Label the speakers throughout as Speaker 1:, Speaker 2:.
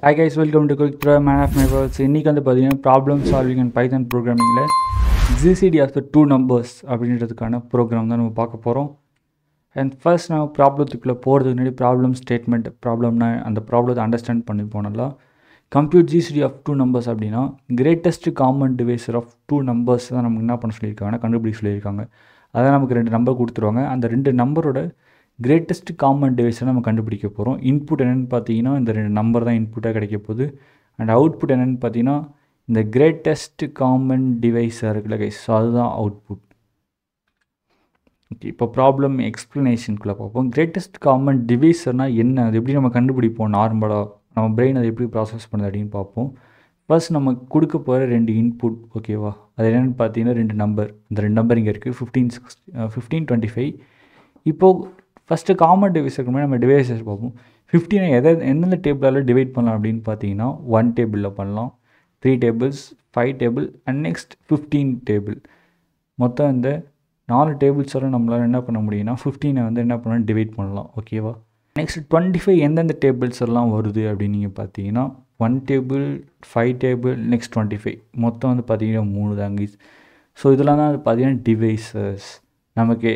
Speaker 1: Hi guys, welcome to Quick Pro Man of My Words. இன்னைக்கு வந்து பார்த்தீங்கன்னா problem solving and python ப்ரோக்ராமிங்கில் GCD of the two numbers அப்படின்றதுக்கான program தான் நம்ம பார்க்க போகிறோம். அண்ட் ஃபர்ஸ்ட் நம்ம ப்ராப்ளத்துக்குள்ளே போகிறதுக்கு முன்னாடி ப்ராப்ளம் ஸ்டேட்மெண்ட் ப்ராப்ளம்னா அந்த ப்ராப்ளத்தை அண்டர்ஸ்டாண்ட் பண்ணி போனலாம். Compute GCD of two numbers அப்படின்னா greatest common divisor of two numbers தான் நமக்கு என்ன பண்ண சொல்லியிருக்காங்கன்னா கண்டுபிடிக்க சொல்லியிருக்காங்க. அதான் நமக்கு 2 நம்பர் கொடுத்துருவாங்க. அந்த 2 நம்பரோட கிரேட்டஸ்ட் காமன் டிவைஸை நம்ம கண்டுபிடிக்க போகிறோம். இன்புட் என்னென்னு பார்த்தீங்கன்னா இந்த 2 நம்பர் தான் இன்புட்டாக கிடைக்க போகுது. அண்ட் அவுட்புட் என்னென்னு பார்த்தீங்கன்னா இந்த கிரேட்டஸ்ட் காமன் டிவைஸாக இருக்குல்ல கைஸ், ஸோ அதுதான் அவுட்புட். ஓகே, இப்போ ப்ராப்ளம் எக்ஸ்ப்ளனேஷனுக்குள்ளே பார்ப்போம். கிரேட்டஸ்ட் காமன் டிவைஸர்னால் என்ன, அது எப்படி நம்ம கண்டுபிடிப்போம், நார்மலாக நம்ம பிரெயின் அதை எப்படி ப்ராசஸ் பண்ணுது அப்படின்னு பார்ப்போம். ஃபர்ஸ்ட் நம்ம கொடுக்க போகிற 2 இன்புட், ஓகேவா, அது என்னென்னு பார்த்தீங்கன்னா 2 நம்பர். இந்த 2 நம்பர் இங்கே இருக்குது, 15, 25. இப்போது ஃபஸ்ட்டு காமன் டிவைஸருக்கு முன்னாடி நம்ம டிவைசஸ் பார்ப்போம். 15 எந்தெந்த டேபிளால் டிவைட் பண்ணலாம் அப்படின்னு பார்த்தீங்கன்னா 1 டேபிளில் பண்ணலாம், 3 tables, 5 table and next 15 table. மொத்தம் இந்த 4 டேபிள்ஸால் நம்மளால் என்ன பண்ண முடியும்னா 15 வந்து என்ன பண்ணலாம், டிவைட் பண்ணலாம், ஓகேவா. நெக்ஸ்ட் 25 எந்தெந்த டேபிள்ஸ் எல்லாம் வருது அப்படின்னு நீங்கள் பார்த்தீங்கன்னா 1 டேபிள், 5 டேபிள், நெக்ஸ்ட் 25. மொத்தம் வந்து பார்த்தீங்கன்னா 3 தாங்க. ஸோ இதெல்லாம் தான் பார்த்தீங்கன்னா டிவைசஸ். நமக்கு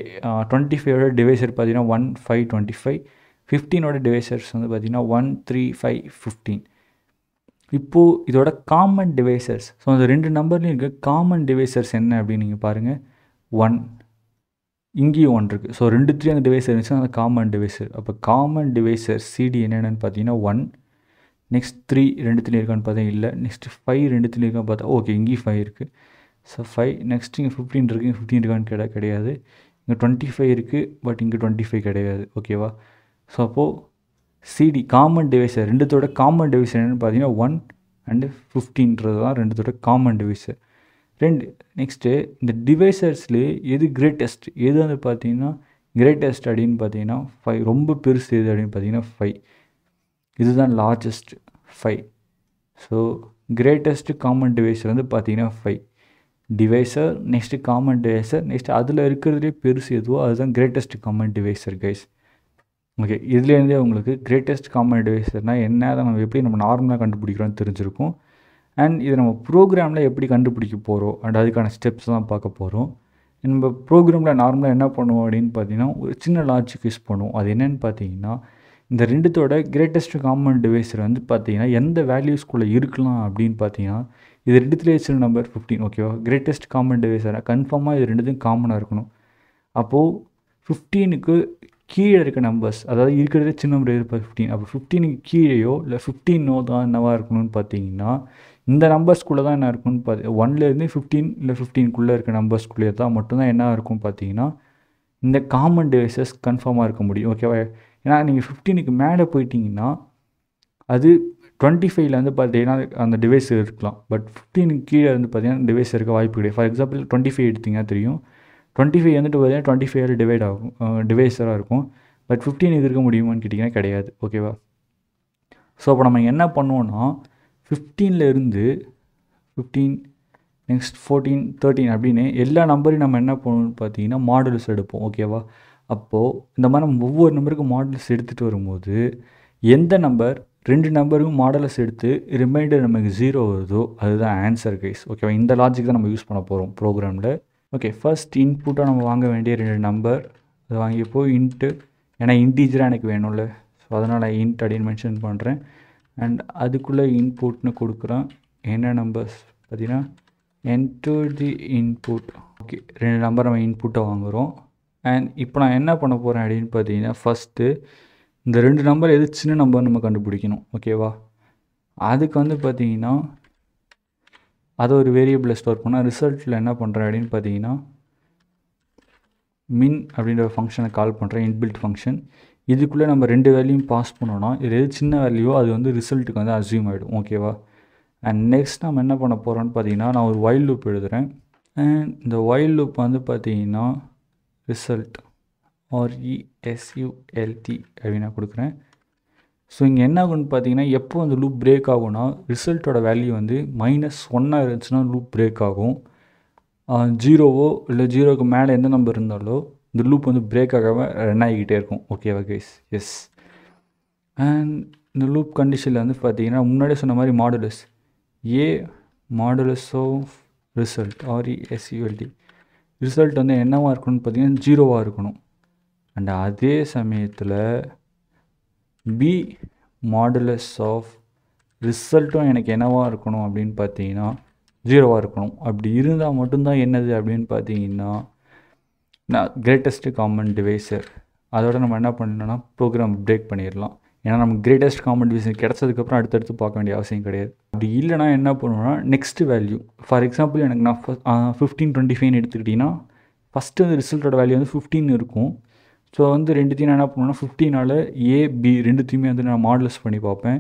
Speaker 1: 25ஓட டிவைசர் பார்த்தீங்கன்னா 1, 5, 25. 15ஓட டிவைசர்ஸ் வந்து பார்த்தீங்கன்னா 1, 3, 5, 15. இப்போது இதோட காமன் டிவைசர்ஸ், ஸோ அந்த 2 நம்பர்லேயும் இருக்க காமன் டிவைசர்ஸ் என்ன அப்படின்னு நீங்கள் பாருங்கள். 1 இங்கேயும் 1 இருக்குது. ஸோ 2 அந்த டிவைசர் இருந்துச்சு, அந்த காமன் டிவைசர். அப்போ காமன் டிவைசர் சிடி என்னென்னு பார்த்தீங்கன்னா 1. நெக்ஸ்ட் 3 2 இருக்கான்னு பார்த்தா இல்லை. நெக்ஸ்ட் 5 2 இருக்கான்னு பார்த்தா ஓகே, இங்கேயும் 5 இருக்குது. ஸோ 5. நெக்ஸ்ட் இங்கே 15 இருக்குது, 15 இருக்கான்னு கிடையாது. இங்கே 25 இருக்குது, பட் இங்கே 25 கிடையாது, ஓகேவா. ஸோ அப்போது சிடி காமன் டிவைசர் 2தோட காமன் டிவைசர் என்னென்னு பார்த்தீங்கன்னா 1 அண்டு 15ன்றது தான் 2தோட காமன் டிவைசர். 2. நெக்ஸ்ட்டு இந்த டிவைசர்ஸ்லேயே எது கிரேட்டஸ்ட், எது வந்து பார்த்தீங்கன்னா கிரேட்டஸ்ட் அப்படின்னு பார்த்தீங்கன்னா 5. ரொம்ப பெருசு எது அப்படின்னு பார்த்தீங்கன்னா 5. இதுதான் largest 5. So greatest common divisor வந்து பார்த்தீங்கன்னா 5 divisor. Next common divisor. Next அதில் இருக்கிறதுலே பெருசு எதுவோ அதுதான் greatest common divisor guys. Okay, இதுலேருந்தே உங்களுக்கு கிரேட்டஸ்ட் காமன் டிவைசர்னால் என்ன, அதை நம்ம எப்படி நம்ம நார்மலாக கண்டுபிடிக்கிறோன்னு தெரிஞ்சிருக்கும். அண்ட் இதை நம்ம ப்ரோக்ராமில் எப்படி கண்டுபிடிக்க போகிறோம் அண்ட் அதுக்கான ஸ்டெப்ஸ் தான் பார்க்க போகிறோம். நம்ம ப்ரோக்ராமில் நார்மலாக என்ன பண்ணுவோம் அப்படின்னு பார்த்தீங்கன்னா ஒரு சின்ன லாஜிக் யூஸ் பண்ணுவோம். அது என்னென்னு பார்த்தீங்கன்னா இந்த 2தோட கிரேட்டஸ்ட் காமன் டிவைசர் வந்து பார்த்தீங்கன்னா எந்த வேல்யூஸ்குள்ளே இருக்கலாம் அப்படின்னு பார்த்தீங்கன்னா இது 2த்துலேயே சின்ன நம்பர் 15, ஓகேவா. கிரேட்டஸ்ட் காமன் டிவைசராக கன்ஃபார்மாக இது 2த்தும் காமனாக இருக்கணும். அப்போது 15க்கு கீழே இருக்க நம்பர்ஸ், அதாவது இருக்கிறதே சின்ன நம்பர் எது 15. அப்போ 15க்கு கீழேயோ இல்லை 15 தான் என்னவாக இருக்கணும்னு பார்த்தீங்கன்னா இந்த நம்பர்ஸ்குள்ளே தான் என்ன இருக்குன்னு 1லேருந்து 15 இல்லை 15க்குள்ளே இருக்க நம்பர்ஸ்குள்ளே தான் மட்டும்தான் என்ன இருக்கும் பார்த்தீங்கன்னா இந்த காமன் டிவைசஸ் கன்ஃபார்மாக இருக்க முடியும், ஓகேவா. ஏன்னா நீங்கள் 15க்கு மேலே போயிட்டீங்கன்னா அது 25ல் வந்து பார்த்தீங்கன்னா அந்த டிவைஸ் இருக்கலாம், பட் 15க்கு கீழே வந்து பார்த்தீங்கன்னா டிவைஸ் இருக்க வாய்ப்பு கிடையாது. ஃபார் எக்ஸாம்பிள் 25 எடுத்திங்கன்னா தெரியும், 25 வந்துட்டு பார்த்தீங்கன்னா 25 டிவைட் ஆகும், டிவைஸராக இருக்கும். பட் 15 இருக்க முடியுமான்னு கேட்டிங்கன்னா கிடையாது, ஓகேவா. ஸோ அப்போ நம்ம என்ன பண்ணுவோன்னா 15லேருந்து 15 நெக்ஸ்ட் 14, 13 அப்படின்னு எல்லா நம்பரையும் நம்ம என்ன பண்ணணும்னு பார்த்தீங்கன்னா மாடுலஸ் எடுப்போம், ஓகேவா. அப்போது இந்த மாதிரி நம்ம ஒவ்வொரு நம்பருக்கும் மாடுலஸ் எடுத்துகிட்டு வரும்போது எந்த நம்பர் 2 நம்பருக்கும் மாடலஸ் எடுத்து ரிமைண்டர் நமக்கு 0 வருதோ அதுதான் ஆன்சர் கைஸ், ஓகேவா. இந்த லாஜிக் தான் நம்ம யூஸ் பண்ண போகிறோம் ப்ரோக்ராமில். ஓகே, ஃபர்ஸ்ட் இன்புட்டாக நம்ம வாங்க வேண்டிய 2 நம்பர், அது வாங்கிப்போ இன்ட்டு, ஏன்னா இன்டீஜராக எனக்கு வேணும்ல, ஸோ அதனால் இன்ட் அப்படின்னு மென்ஷன் பண்ணுறேன். அண்ட் அதுக்குள்ளே இன்புட்னு கொடுக்குறேன். என்ன நம்பர்ஸ் பார்த்தீங்கன்னா enter the input. Okay, 2 number நம்ம இன்புட்டை வாங்குகிறோம். அண்ட் இப்போ நான் என்ன பண்ண போகிறேன் அப்படின்னு பார்த்தீங்கன்னா ஃபஸ்ட்டு இந்த 2 நம்பர் எது சின்ன நம்பர் நம்ம கண்டுபிடிக்கணும், ஓகேவா. அதுக்கு வந்து பார்த்தீங்கன்னா அதை ஒரு வேரியபிளை ஸ்டோர் பண்ணால் ரிசல்ட்டில் என்ன பண்ணுறேன் அப்படின்னு பார்த்தீங்கன்னா மின் அப்படின்ற ஒரு ஃபங்க்ஷனை கால் பண்ணுறேன், இன்பில்ட் ஃபங்க்ஷன். இதுக்குள்ளே நம்ம 2 வேல்யூயும் பாஸ் பண்ணோன்னா இது எது சின்ன வேல்யூவோ அது வந்து ரிசல்ட்டுக்கு வந்து அஸ்யூம் ஆகிடும், ஓகேவா. அண்ட் நெக்ஸ்ட் நம்ம என்ன பண்ண போகிறோன்னு பார்த்தீங்கன்னா நான் ஒரு வைல் லூப் எழுதுகிறேன். அண்ட் இந்த வைல் லூப் வந்து பார்த்தீங்கன்னா ரிசல்ட் RESULT அப்படின்னு நான் கொடுக்குறேன். ஸோ இங்கே என்ன ஆகுன்னு பார்த்தீங்கன்னா எப்போ அந்த லூப் பிரேக் ஆகும்னா ரிசல்ட்டோட வேல்யூ வந்து -1 இருந்துச்சுன்னா லூப் பிரேக் ஆகும். 0வோ இல்லை 0க்கு மேலே எந்த நம்பர் இருந்தாலோ இந்த லூப் வந்து பிரேக் ஆகாமல் ரன் ஆகிக்கிட்டே இருக்கும், ஓகேவா கைஸ். எஸ். அண்ட் இந்த லூப் கண்டிஷனில் வந்து பார்த்தீங்கன்னா முன்னாடியே சொன்ன மாதிரி modulus A modulus of result RESULT result வந்து என்னவாக இருக்கணும்னு பார்த்தீங்கன்னா 0வாக இருக்கணும். அண்ட் அதே சமயத்தில் பி மாடுலஸ் ஆஃப் ரிசல்ட்டும் எனக்கு என்னவாக இருக்கணும் அப்படின்னு பார்த்தீங்கன்னா 0வாக இருக்கணும். அப்படி இருந்தால் மட்டும்தான் என்னது அப்படின்னு பார்த்தீங்கன்னா நான் கிரேட்டஸ்ட்டு காமன் டிவைசர். அதோட நம்ம என்ன பண்ணணும்னா ப்ரோக்ராம் பிரேக் பண்ணிடலாம். ஏன்னா நமக்கு கிரேட்டஸ்ட் காமன் டிவைசர் கிடச்சதுக்கப்புறம் அடுத்தடுத்து பார்க்க வேண்டிய அவசியம் கிடையாது. அப்படி இல்லைனா என்ன பண்ணுவோம்னா நெக்ஸ்ட்டு வேல்யூ ஃபார் எக்ஸாம்பிள் எனக்கு நான் 1525 எடுத்துக்கிட்டிங்கன்னா ஃபஸ்ட்டு வந்து ரிசல்ட்டோட வேல்யூ வந்து 15 இருக்கும். ஸோ வந்து ரெண்டுத்தையும் நான் என்ன பண்ணுவேன்னா 15ஆல் ஏபி ரெண்டுத்தையுமே வந்து நான் மாடுலஸ் பண்ணி பார்ப்பேன்.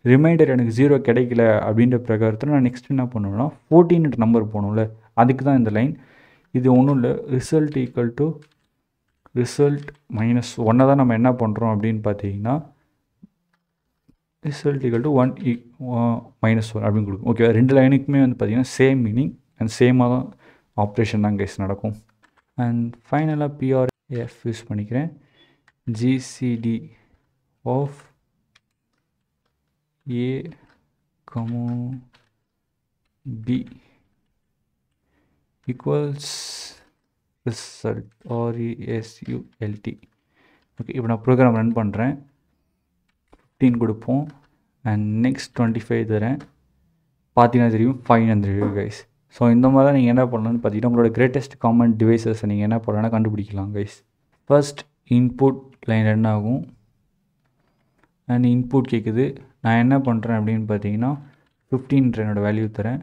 Speaker 1: ரிமைண்டர் எனக்கு 0 கிடைக்கல அப்படின்ற பிரகாரத்தில் நான் நெக்ஸ்ட் என்ன பண்ணுவேன்னா 14 நம்பர் போகணும்ல, அதுக்கு தான் இந்த லைன். இது ஒன்றும் இல்லை, result equal to result minus 1 தான் நம்ம என்ன பண்ணுறோம் அப்படின்னு பார்த்தீங்கன்னா ரிசல்ட் ஈக்குவல் டு 1 -1 அப்படின்னு கொடுக்கும். ஓகே, ரெண்டு லைனுக்குமே வந்து பார்த்திங்கன்னா சேம் மீனிங் அண்ட் சேமாக தான் ஆப்ரேஷன் தான் கைஸ் நடக்கும். அண்ட் ஃபைனலாக PRF யூஸ் பண்ணிக்கிறேன். GCD of A, B equals result RESULT. Okay, இப்போ நான் ப்ரோக்ராம் ரன் பண்ணுறேன். 15 கொடுப்போம் அண்ட் நெக்ஸ்ட் 25 தரேன். பார்த்தீங்கன்னா தெரியும் 500 கைஸ். ஸோ இந்த மாதிரி தான் நீங்கள் என்ன பண்ணலான்னு பார்த்தீங்கன்னா உங்களோட கிரேட்டஸ்ட் காமன் டிவைசஸை நீங்கள் என்ன பண்ணலான்னா கண்டுபிடிக்கலாம் guys. First input line run ஆகும் அண்ட் இன்புட் கேட்குது. நான் என்ன பண்ணுறேன் அப்படின்னு பார்த்தீங்கன்னா 15 என்னோடய வேல்யூ தரேன்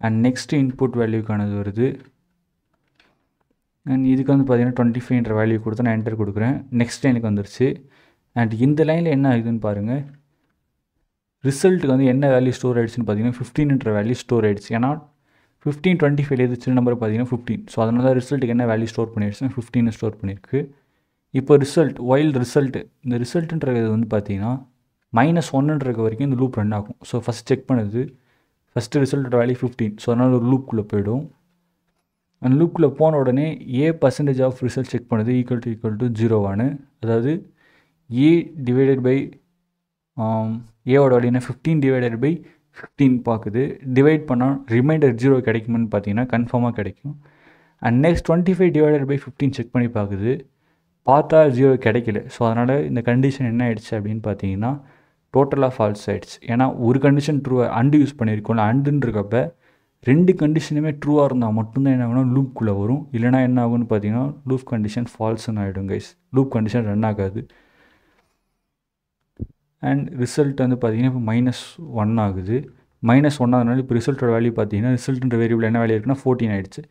Speaker 1: அண்ட் நெக்ஸ்ட்டு இன்புட் வேல்யூக்கானது வருது. அண்ட் இதுக்கு வந்து பார்த்தீங்கன்னா 25 வேல்யூ கொடுத்து நான் என்டர் கொடுக்குறேன். நெக்ஸ்ட் லைனுக்கு வந்துருச்சு. அண்ட் இந்த லைனில் என்ன ஆகுதுன்னு பாருங்கள், ரிசல்ட்டுக்கு வந்து என்ன வேல்யூ ஸ்டோர் ஆகிடுச்சுன்னு பார்த்தீங்கன்னா 15 வேல்யூ ஸ்டோர் ஆகிடுச்சு. ஏன்னா 1525 எது சின்ன நம்பர் பார்த்தீங்கன்னா 15. ஸோ அதனால தான் ரிசல்ட்டுக்கு என்ன வேல்யூ ஸ்டோர் பண்ணிடுச்சுன்னா 15 ஸ்டோர் பண்ணியிருக்கு. இப்போ ரிசல்ட் வைல் ரிசல்ட் இந்த ரிசல்ட்டுன்றது வந்து பார்த்தீங்கன்னா -1 வரைக்கும் இந்த லூப் ரன் ஆகும். ஸோ ஃபஸ்ட் செக் பண்ணுது, ஃபஸ்ட்டு ரிசல்ட்டோட வேல்யூ 15. ஸோ அதனால் ஒரு லூப்புக்குள்ளே போய்டும். அந்த லூப்புக்குள்ளே போன உடனே A% ஆஃப் ரிசல்ட் செக் பண்ணுது ஈக்குவல் டு 0 அதாவது A டிவைடட் பை ஏவோட வேல்யூ என்ன 15/15 பார்க்குது. டிவைட் பண்ணால் ரிமைண்டர் 0 கிடைக்குமான்னு பார்த்தீங்கன்னா கன்ஃபார்மாக கிடைக்கும். அண்ட் நெக்ஸ்ட் 25/15 செக் பண்ணி பார்க்குது. பார்த்தா 0 கிடைக்கல. ஸோ அதனால் இந்த கண்டிஷன் என்ன ஆகிடுச்சு அப்படின்னு பார்த்தீங்கன்னா டோட்டலாக ஃபால்ஸ் ஆகிடுச்சு. ஏன்னா ஒரு கண்டிஷன் ட்ரூவாக அண்டு யூஸ் பண்ணியிருக்கோம்ல, அண்டுன்றக்கப்ப ரெண்டு கண்டிஷனுமே ட்ரூவாக இருந்தால் மட்டும்தான் என்ன ஆகுனா லூப்குள்ளே வரும். இல்லைனா என்ன ஆகுன்னு பார்த்தீங்கன்னா லூப் கண்டிஷன் ஃபால்ஸ்ன்னு ஆகிடும் கைஸ். லூப் கண்டிஷன் ரன் ஆகாது. அண்ட் ரிசல்ட் வந்து பார்த்தீங்கன்னா இப்போ -1 ஆகுது. -1 ஆகுதுனால இப்போ ரிசல்ட்டோட வேல்யூ பார்த்தீங்கன்னா ரிசல்ட்ன்ற வேரியபிள் என்ன வேல்யூ இருக்குன்னா 14 ஆகிடுச்சு.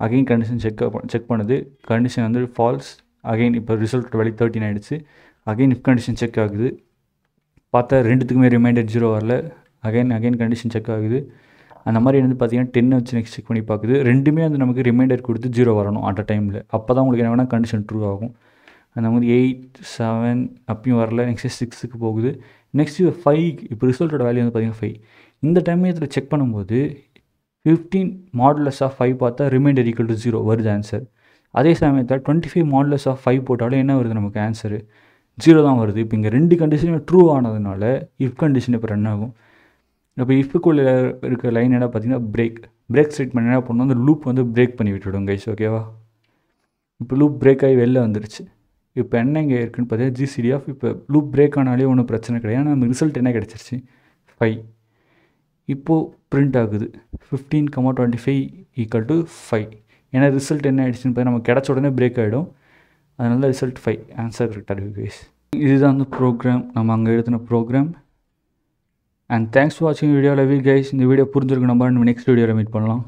Speaker 1: அகைன் கண்டிஷன் செக் பண்ணுது. கண்டிஷன் வந்து ஃபால்ஸ். அகைன் இப்போ ரிசல்ட்டோட வேல்யூ 13 ஆகிடுச்சு. அகைன் இஃப் கண்டிஷன் செக் ஆகுது. பார்த்தா ரெண்டுத்துக்குமே ரிமைண்டர் 0 வரல. அகைன் கண்டிஷன் செக் ஆகுது. அந்த மாதிரி வந்து பார்த்தீங்கன்னா 10 வச்சு நெக்ஸ்ட் செக் பண்ணி பார்க்குது. ரெண்டுமே வந்து நமக்கு ரிமைண்டர் கொடுத்து 0 வரணும் அட் அ டைமில். அப்போ தான் உங்களுக்கு என்ன வேணால் கண்டிஷன் ட்ரூ ஆகும். அந்த மாதிரி 8, 7 அப்பயும் வரல. நெக்ஸ்ட்டு 6க்கு போகுது. நெக்ஸ்ட்டு 5. இப்போ ரிசல்ட்டோட வேல்யூ வந்து பார்த்தீங்கன்னா 5. இந்த டைமில் செக் பண்ணும்போது 15 மாடுலஸ் ஆஃப் 5 பார்த்தா ரிமைண்டர் ஈக்குவல் டு 0 வருது ஆன்சர். அதே சமயத்தில் 25 மாடுலஸ் ஆஃப் 5 போட்டாலும் என்ன வருது நமக்கு ஆன்சரு 0 தான் வருது. இப்போ இங்கே ரெண்டு கண்டிஷனுமே ட்ரூ ஆனதுனால இஃப் கண்டிஷன் இப்போ ரன் ஆகும். இப்போ இஃப்க்குள்ளே இருக்க லைன் என்ன பார்த்தீங்கன்னா பிரேக் ஸ்டேட்மெண்ட் என்ன பண்ணணும், அந்த லூப் வந்து பிரேக் பண்ணி விட்டுவிடும் கைஸ். ஓகேவா, இப்போ லூப் பிரேக் ஆகி வெளில வந்துருச்சு. இப்போ என்ன இங்கே இருக்குன்னு பார்த்தீங்கன்னா GCD ஆஃப் இப்போ லூப் பிரேக் ஆனாலே ஒன்றும் பிரச்சனை கிடையாது. ஆனால் நம்ம ரிசல்ட் என்ன கிடச்சிருச்சு 5. இப்போது பிரிண்ட் ஆகுது 15,25 = 5. ஏன்னா ரிசல்ட் என்ன ஆகிடுச்சுன்னு பார்த்தா நம்ம கிடச்ச உடனே பிரேக் ஆகிடும். அதனால ரிசல்ட் 5 ஆன்சர் கரெக்டாக இருக்குது கைஸ். இதுதான் வந்து ப்ரோக்ராம், நம்ம அங்கே எழுதின ப்ரோக்ராம். அண்ட் தேங்க்ஸ் ஃபார் வாட்சிங் வீடியோ. Love you guys. இந்த வீடியோ புரிஞ்சிருக்கு. நம்ம நெக்ஸ்ட் வீடியோவில் மீட் பண்ணலாம்.